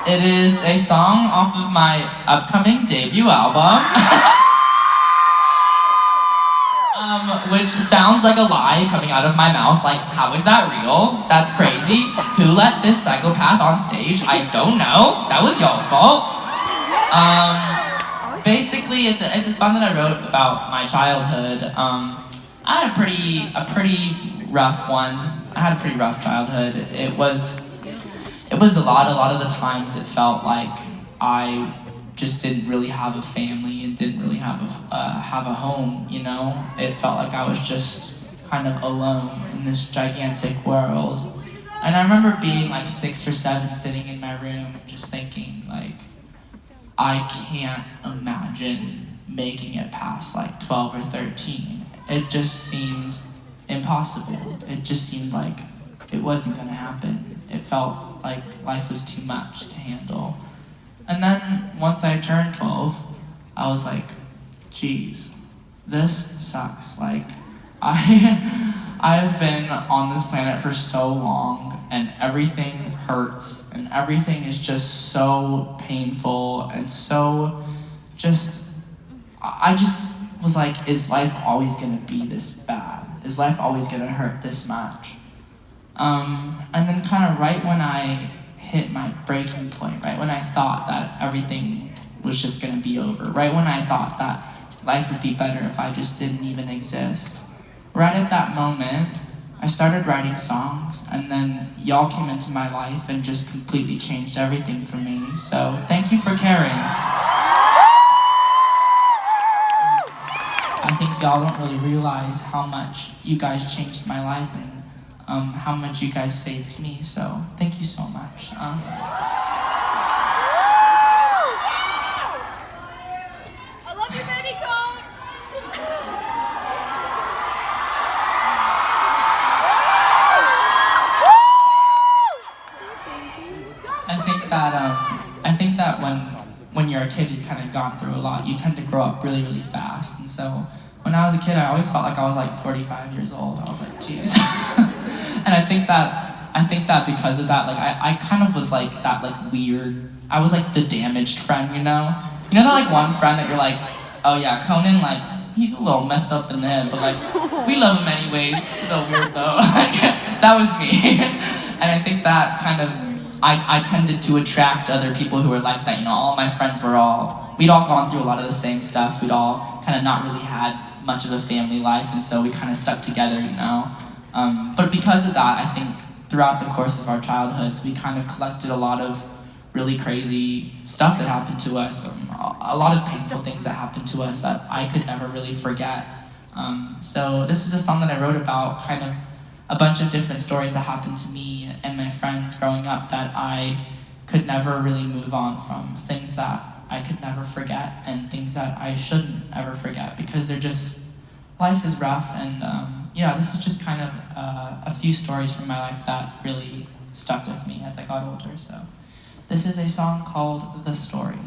It is a song off of my upcoming debut album. Which sounds like a lie coming out of my mouth, like, how is that real? That's crazy. Who let this psychopath on stage? I don't know. That was y'all's fault. Basically, it's a song that I wrote about my childhood. I had a pretty rough one. I had a pretty rough childhood. It was a lot of the times it felt like I just didn't really have a family and didn't really have a home, you know? It felt like I was just kind of alone in this gigantic world. And I remember being like 6 or 7 sitting in my room and just thinking like, I can't imagine making it past like 12 or 13. It just seemed impossible. It just seemed like it wasn't gonna happen. It felt like life was too much to handle. And then once I turned 12, I was like, geez, this sucks. Like, I've been on this planet for so long and everything hurts and everything is just so painful and so I just was like, is life always gonna be this bad? Is life always gonna hurt this much? And then kind of right when I hit my breaking point, right when I thought that everything was just gonna be over, right when I thought that life would be better if I just didn't even exist, right at that moment, I started writing songs, and then y'all came into my life and just completely changed everything for me, so thank you for caring. I think y'all don't really realize how much you guys changed my life and how much you guys saved me, so thank you so much. I love you, baby coach! I think that when you're a kid who's kind of gone through a lot, you tend to grow up really, really fast, and so when I was a kid, I always felt like I was like 45 years old. I was like, geez. And I think that because of that, like I kind of was like that like weird, I was like the damaged friend, you know? You know that like one friend that you're like, oh yeah, Conan, like, he's a little messed up in the head, but like, we love him anyways, he's a little weird though. Like, that was me. And I think that kind of, I tended to attract other people who were like that, you know, all my friends we'd all gone through a lot of the same stuff, we'd all kind of not really had much of a family life, and so we kind of stuck together, you know? But because of that, I think throughout the course of our childhoods, we kind of collected a lot of really crazy stuff that happened to us, a lot of painful things that happened to us that I could never really forget. So this is a song that I wrote about kind of a bunch of different stories that happened to me and my friends growing up that I could never really move on from, things that I could never forget and things that I shouldn't ever forget because they're just, life is rough, and yeah, this is just kind of a few stories from my life that really stuck with me as I got older. So this is a song called The Story.